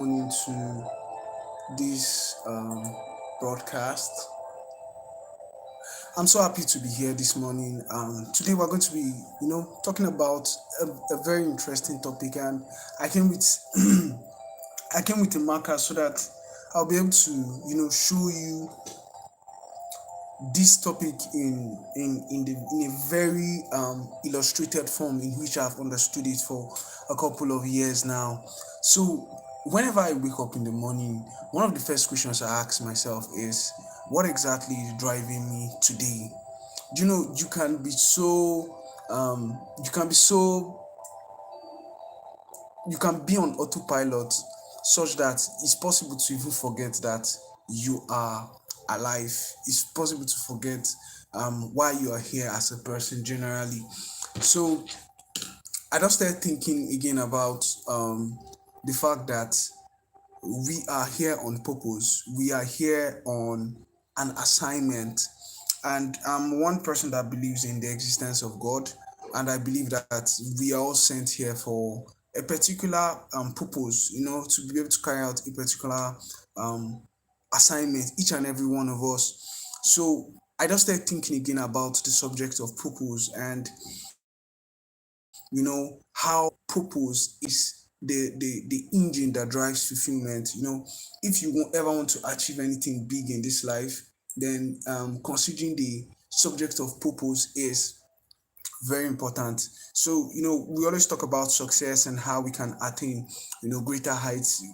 into this broadcast. I'm so happy to be here this morning. Today we're going to be, talking about a very interesting topic, and I came with I came with a marker so that I'll be able to, show you this topic in a very illustrated form in which I've understood it for a couple of years now. So whenever I wake up in the morning, one of the first questions I ask myself is, what exactly is driving me today? Do you know you can be so you can be on autopilot such that it's possible to even forget that you are alive. It's possible to forget why you are here as a person generally. So I just started thinking again about the fact that we are here on purpose. We are here on an assignment. And I'm one person that believes in the existence of God. And I believe that we are all sent here for a particular purpose, to be able to carry out a particular um, assignment, each and every one of us. So I just started thinking again about the subject of purpose and how purpose is the engine that drives fulfillment. If you won't ever want to achieve anything big in this life, then considering the subject of purpose is very important. So we always talk about success and how we can attain greater heights,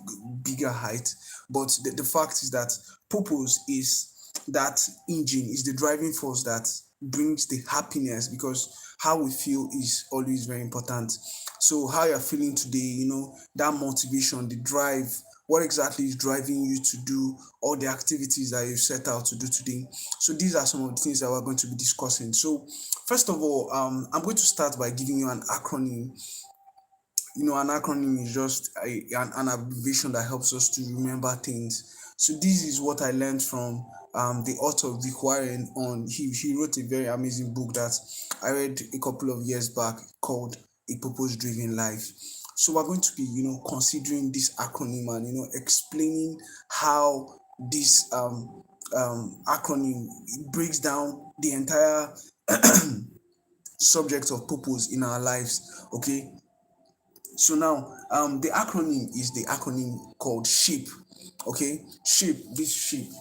bigger heights, but the fact is that purpose is that engine, is the driving force that brings the happiness, because how we feel is always very important. So how you're feeling today, that motivation, the drive, what exactly is driving you to do all the activities that you set out to do today. So these are some of the things that we're going to be discussing. So first of all, I'm going to start by giving you an acronym. An acronym is just an abbreviation that helps us to remember things. So this is what I learned from the author Rick Warren. He wrote a very amazing book that I read a couple of years back called A Purpose Driven Life. So we're going to be considering this acronym and explaining how this acronym breaks down the entire subject of purpose in our lives. Okay, so now the acronym is the acronym called SHAPE. Okay, SHAPE, this shape.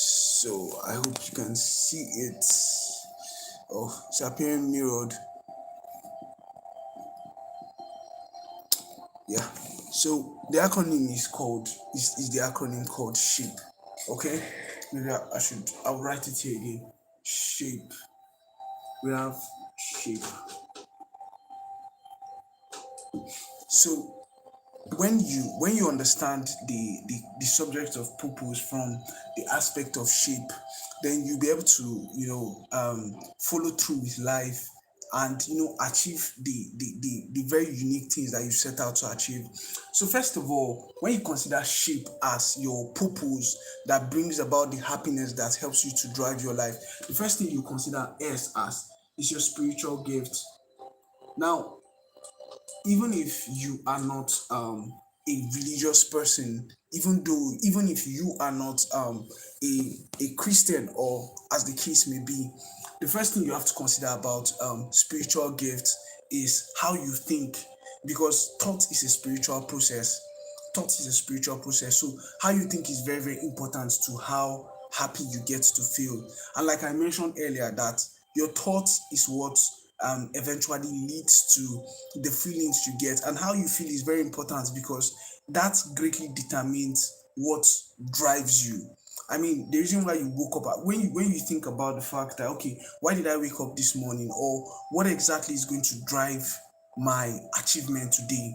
So I hope you can see it. Oh, it's appearing mirrored. Yeah. So the acronym is the acronym called SHAPE. Okay, maybe I'll write it here again. SHAPE. We have SHAPE. So when you understand the subject of purpose from the aspect of shape, then you'll be able to follow through with life and achieve the very unique things that you set out to achieve. So first of all, when you consider shape as your purpose that brings about the happiness that helps you to drive your life, the first thing you consider as is your spiritual gift. Now, even if you are not a religious person, even if you are not a Christian, or as the case may be, the first thing you have to consider about spiritual gifts is how you think, because thought is a spiritual process. So how you think is very, very important to how happy you get to feel. And like I mentioned earlier, that your thoughts is what eventually leads to the feelings you get, and how you feel is very important because that greatly determines what drives you. I mean, the reason why you woke up, when you think about the fact that, okay, why did I wake up this morning, or what exactly is going to drive my achievement today?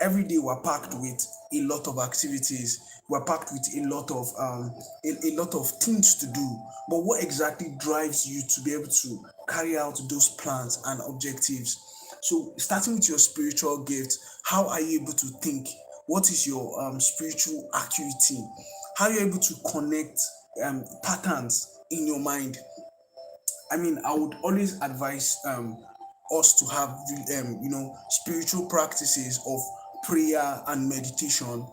Every day we're packed with a lot of activities. We're packed with a lot of things to do. But what exactly drives you to be able to carry out those plans and objectives? So starting with your spiritual gift, how are you able to think? What is your spiritual acuity? How are you able to connect patterns in your mind? I mean, I would always advise us to have spiritual practices of prayer and meditation.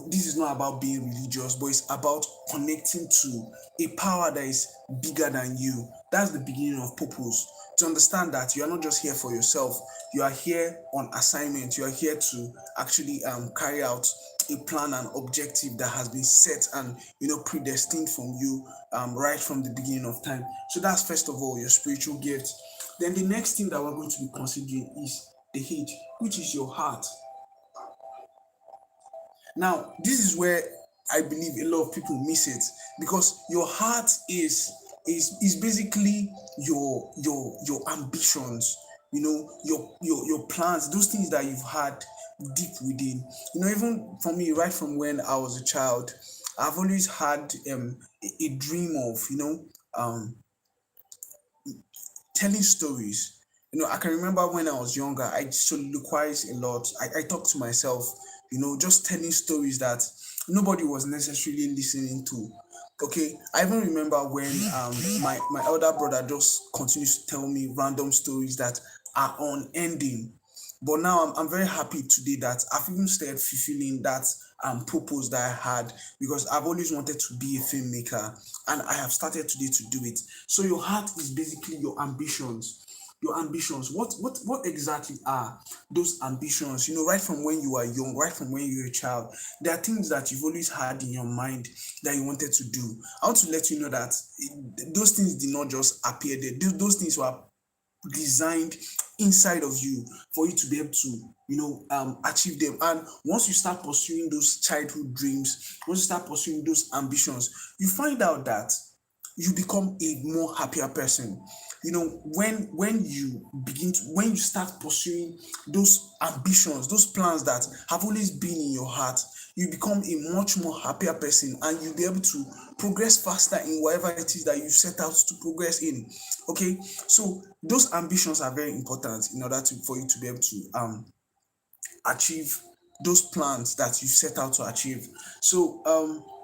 This is not about being religious, but it's about connecting to a power that is bigger than you. That's the beginning of purpose. To understand that you are not just here for yourself, you are here on assignment. You are here to actually carry out a plan and objective that has been set and predestined from you right from the beginning of time. So that's first of all your spiritual gift. Then the next thing that we're going to be considering is the head, which is your heart. Now, this is where I believe a lot of people miss it, because your heart is basically your ambitions, your plans, those things that you've had deep within. Even for me, right from when I was a child, I've always had a dream of telling stories. I can remember when I was younger, I soliloquized a lot. I talked to myself, just telling stories that nobody was necessarily listening to. Okay, I even remember when my elder brother just continues to tell me random stories that are unending. But now I'm very happy today that I've even started fulfilling that purpose that I had, because I've always wanted to be a filmmaker, and I have started today to do it. So your heart is basically your ambitions. Your ambitions. What exactly are those ambitions? Right from when you are young, right from when you're a child, there are things that you've always had in your mind that you wanted to do. I want to let you know that those things did not just appear there. Those things were designed inside of you for you to be able to achieve them. And once you start pursuing those childhood dreams, once you start pursuing those ambitions, you find out that you become a more happier person. When you start pursuing those ambitions, those plans that have always been in your heart, you become a much more happier person, and you'll be able to progress faster in whatever it is that you set out to progress in. Okay, so those ambitions are very important in order for you to be able to achieve those plans that you set out to achieve. So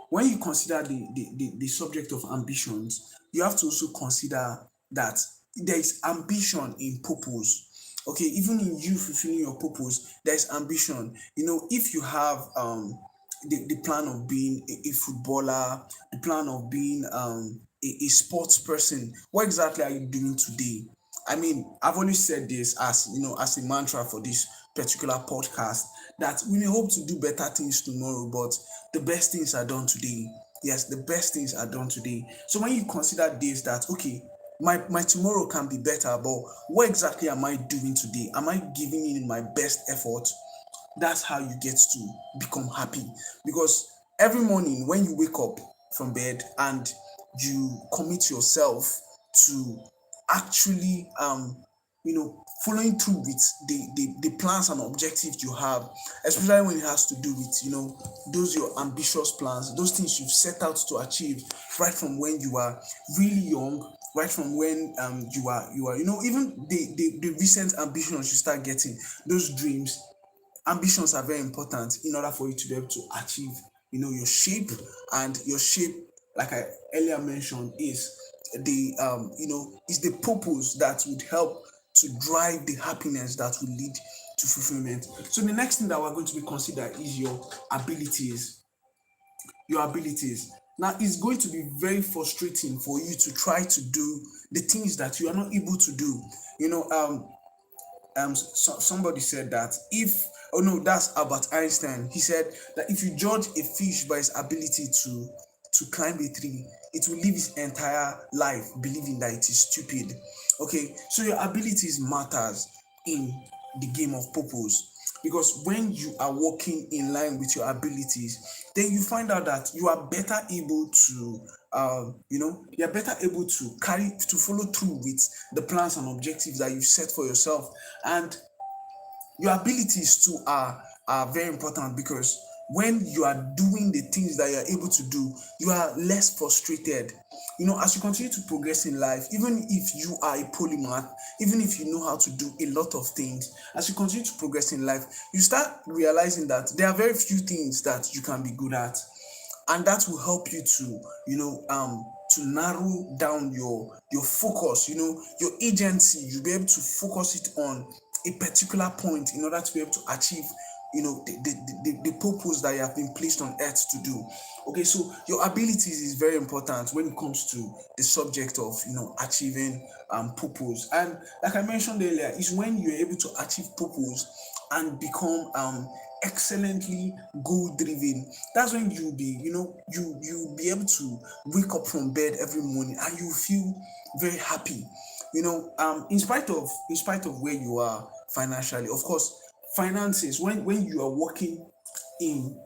when you consider the subject of ambitions, you have to also consider that there is ambition in purpose. Okay, even in you fulfilling your purpose, there's ambition. If you have the plan of being a footballer, the plan of being a sports person, what exactly are you doing today? I mean, I've always said this as as a mantra for this particular podcast, that we may hope to do better things tomorrow, but the best things are done today. Yes, the best things are done today. So when you consider this, that okay, my tomorrow can be better, but what exactly am I doing today? Am I giving in my best effort? That's how you get to become happy. Because every morning when you wake up from bed and you commit yourself to actually following through with the plans and objectives you have, especially when it has to do with those your ambitious plans, those things you've set out to achieve right from when you are really young, right from when you are even the recent ambitions you start getting, those dreams. Ambitions are very important in order for you to be able to achieve your shape. And your shape, like I earlier mentioned, is the is the purpose that would help to drive the happiness that will lead to fulfillment. So the next thing that we're going to be consider is your abilities. Your abilities. Now, it's going to be very frustrating for you to try to do the things that you are not able to do. Somebody said that if oh no, that's Albert Einstein. He said that if you judge a fish by its ability to climb a tree, it will live its entire life believing that it is stupid. Okay, so your abilities matters in the game of purpose, because when you are working in line with your abilities, then you find out that you are better able to you're better able to follow through with the plans and objectives that you set for yourself. And your abilities too are very important, because when you are doing the things that you are able to do, you are less frustrated. As you continue to progress in life, even if you are a polymath, even if you know how to do a lot of things, as you continue to progress in life, you start realizing that there are very few things that you can be good at. and that will help you to to narrow down your focus, your agency. You'll be able to focus it on a particular point in order to be able to achieve the purpose that you have been placed on earth to do. Okay, so your abilities is very important when it comes to the subject of achieving purpose. And like I mentioned earlier, is when you're able to achieve purpose and become excellently goal driven. That's when you'll be you'll be able to wake up from bed every morning and you feel very happy, in spite of where you are financially. Of course, finances, when you are working in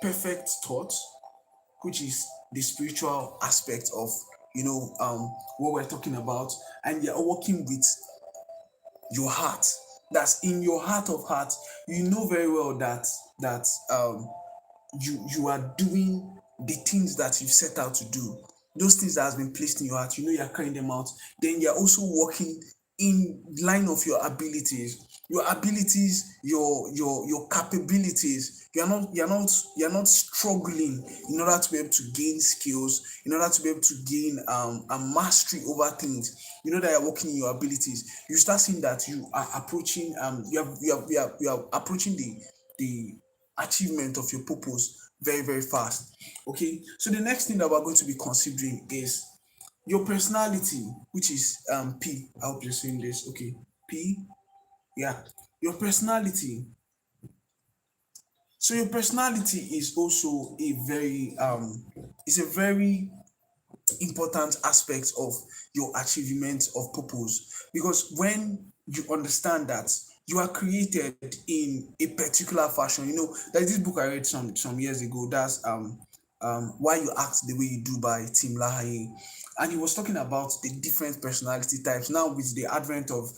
perfect thoughts, which is the spiritual aspect of what we're talking about, and you're working with your heart. That's in your heart of hearts. You know very well that you are doing the things that you've set out to do. Those things that has been placed in your heart, you're carrying them out. Then you're also working in line of your abilities, your capabilities. You're not struggling in order to be able to gain skills, in order to be able to gain a mastery over things. You know that you're working in your abilities. You start seeing that you are approaching you are approaching the achievement of your purpose very, very fast. Okay, so the next thing that we're going to be considering is your personality, which is P. I hope you're seeing this. Okay, P. Yeah, your personality. So your personality is also a very important aspect of your achievement of purpose, because when you understand that you are created in a particular fashion. There's this book I read some years ago. That's Why You Act the Way You Do by Tim LaHaye, and he was talking about the different personality types. Now, with the advent of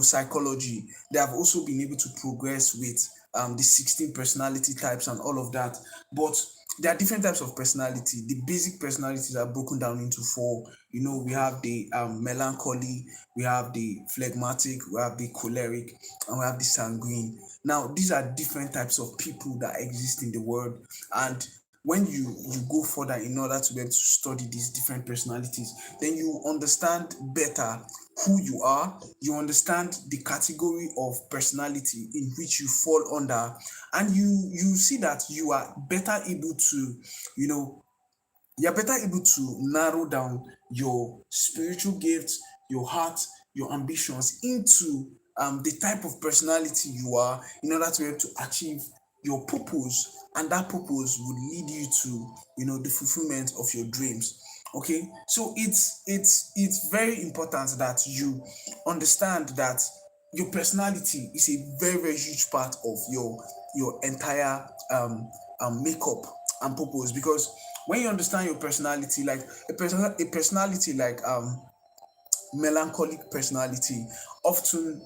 psychology, they have also been able to progress with the 16 personality types and all of that. But there are different types of personality. The basic personalities are broken down into four. We have the melancholy, we have the phlegmatic, we have the choleric, and we have the sanguine. Now, these are different types of people that exist in the world, and when you go further in order to be able to study these different personalities, then you understand better who you are. You understand the category of personality in which you fall under, and you see that you know you're better able to narrow down your spiritual gifts, your heart, your ambitions into the type of personality you are, in order to be able to achieve your purpose, and that purpose would lead you to the fulfillment of your dreams. Okay, so it's very important that you understand that your personality is a very, very huge part of your entire makeup and purpose. Because when you understand your personality, like a personality like melancholic personality often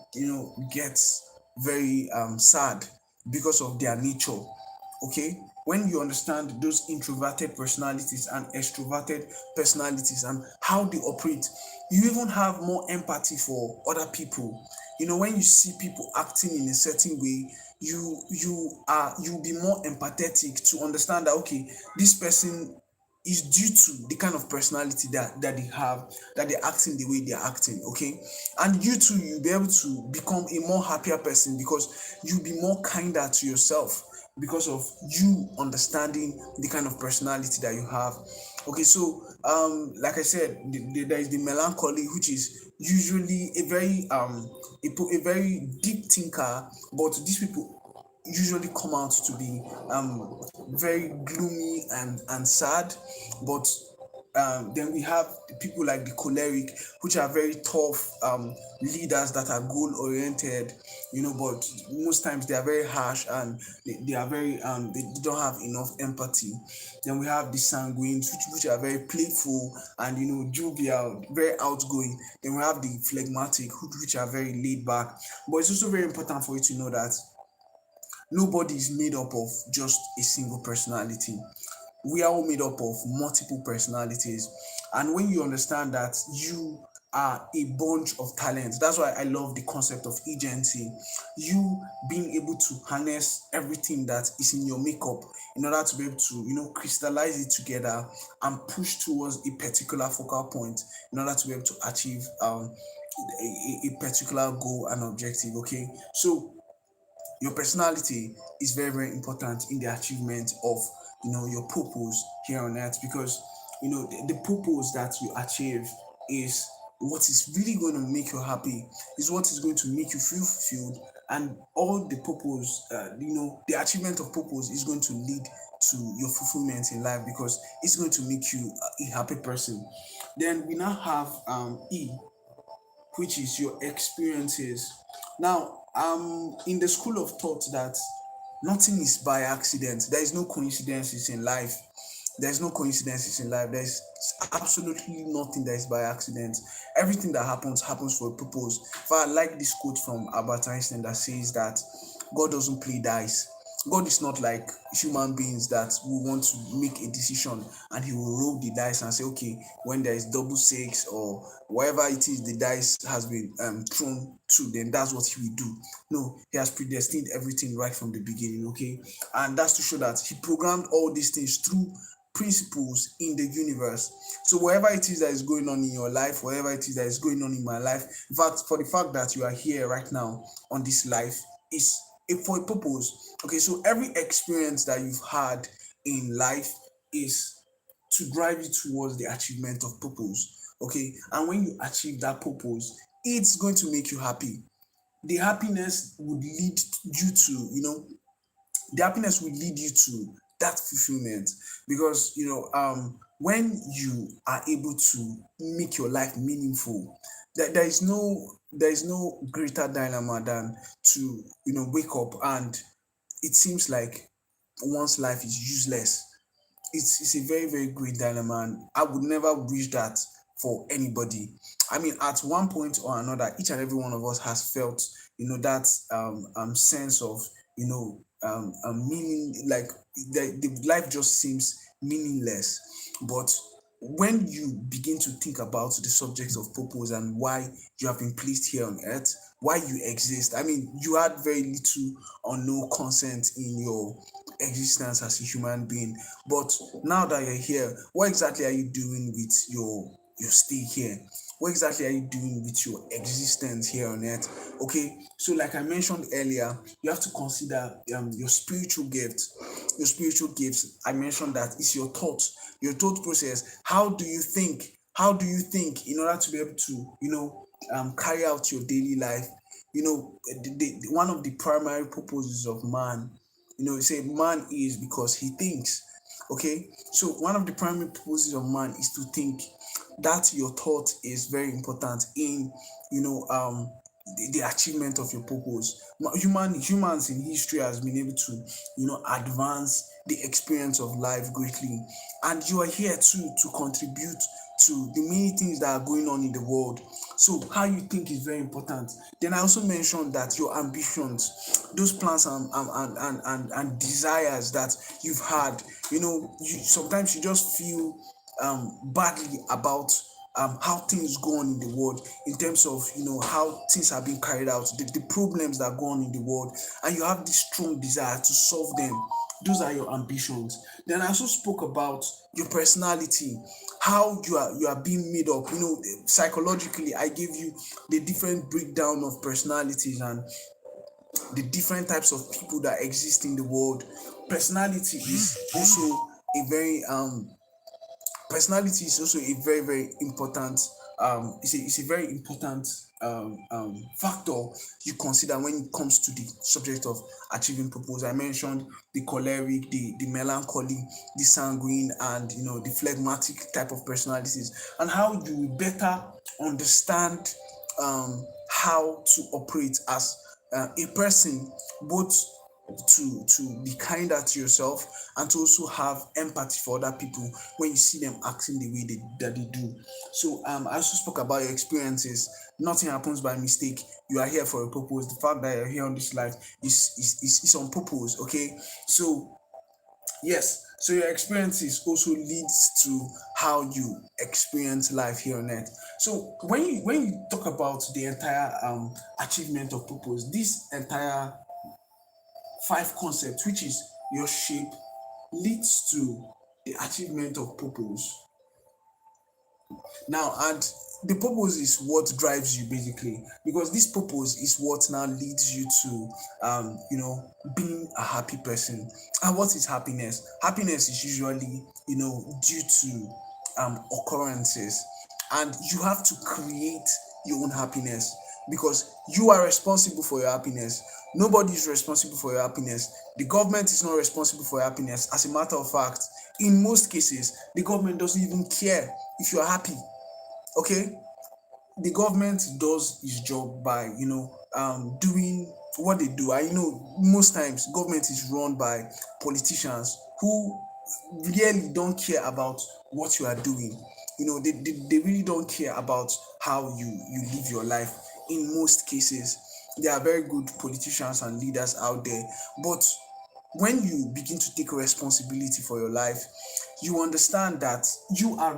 gets very sad because of their nature. Okay, when you understand those introverted personalities and extroverted personalities and how they operate, you even have more empathy for other people. When you see people acting in a certain way, you'll be more empathetic to understand that, okay, this person is due to the kind of personality that they have, that they're acting the way they're acting. Okay, and you too, you'll be able to become a more happier person, because you'll be more kinder to yourself because of you understanding the kind of personality that you have. Okay, so like I said, there is the melancholy, which is usually a very deep thinker, but these people usually come out to be very gloomy and sad. But then we have people like the choleric, which are very tough leaders that are goal oriented, but most times they are very harsh, and they are very they don't have enough empathy. Then we have the sanguines, which are very playful and jovial, very outgoing. Then we have the phlegmatic, which are very laid back. But it's also very important for you to know that nobody is made up of just a single personality. We are all made up of multiple personalities. And when you understand that you are a bunch of talents. That's why I love the concept of agency. You being able to harness everything that is in your makeup in order to be able to, crystallize it together and push towards a particular focal point in order to be able to achieve a particular goal and objective. Okay, so your personality is very very important in the achievement of your purpose here on earth, because the purpose that you achieve is what is really going to make you happy, is what is going to make you feel fulfilled, and all the purpose, the achievement of purpose is going to lead to your fulfillment in life, because it's going to make you a happy person. Then we now have E, which is your experiences. Now, in the school of thought that nothing is by accident. There is no coincidences in life. There's no coincidences in life. There's absolutely nothing that is by accident. Everything that happens for a purpose. If I like this quote from Albert Einstein that says that God doesn't play dice. God is not like human beings that will want to make a decision and he will roll the dice and say, okay, when there is double six or whatever it is the dice has been thrown to, then that's what he will do. No, he has predestined everything right from the beginning, okay? And that's to show that he programmed all these things through principles in the universe. So whatever it is that is going on in your life, whatever it is that is going on in my life, in fact, for the fact that you are here right now on this life is for a purpose. Okay, so every experience that you've had in life is to drive you towards the achievement of purpose. Okay, and when you achieve that purpose, it's going to make you happy. The happiness would lead you to, the happiness will lead you to that fulfillment, because when you are able to make your life meaningful, there is no greater dilemma than to wake up and it seems like one's life is useless. It's a very very great dilemma, and I would never wish that for anybody. I mean, at one point or another, each and every one of us has felt that sense of meaning, like the life just seems meaningless. But when you begin to think about the subject of purpose and why you have been placed here on earth, why you exist, I mean, you had very little or no consent in your existence as a human being. But now that you're here, what exactly are you doing with your stay here? What exactly are you doing with your existence here on earth? Okay, so like I mentioned earlier, you have to consider your spiritual gifts. Your spiritual gifts, I mentioned that is your thought process. How do you think? How do you think in order to be able to carry out your daily life? One of the primary purposes of man, say man is because he thinks. Okay, so one of the primary purposes of man is to think. That your thought is very important in the achievement of your purpose. Humans in history has been able to advance the experience of life greatly, and you are here too to contribute to the many things that are going on in the world. So how you think is very important. Then I also mentioned that your ambitions, those plans and desires that you've had, sometimes you just feel badly about how things go on in the world, in terms of how things are being carried out, the problems that go on in the world, and you have this strong desire to solve them. Those are your ambitions. Then I also spoke about your personality, how you are being made up. Psychologically, I gave you the different breakdown of personalities and the different types of people that exist in the world. Personality is also a very personality is also a very very important it's a very important factor you consider when it comes to the subject of achieving purpose. I mentioned the choleric, the melancholy, the sanguine, and the phlegmatic type of personalities, and how you will better understand how to operate as a person, both to be kinder to yourself and to also have empathy for other people when you see them acting the way that they do. So I also spoke about your experiences. Nothing happens by mistake. You are here for a purpose. The fact that you're here on this life is on purpose. Okay, so Yes, so your experiences also leads to how you experience life here on earth. So when you talk about the entire achievement of purpose, this entire five concepts, which is your shape, leads to the achievement of purpose. Now, and the purpose is what drives you basically, because this purpose is what now leads you to, being a happy person. And what is happiness? Happiness is usually, due to occurrences, and you have to create your own happiness because you are responsible for your happiness. Nobody is responsible for your happiness. The government is not responsible for your happiness. As a matter of fact, in most cases, the government doesn't even care if you are happy. Okay, the government does its job by doing what they do. I know most times government is run by politicians who really don't care about what you are doing. They really don't care about how you live your life. In most cases, there are very good politicians and leaders out there, but when you begin to take responsibility for your life, you understand that you are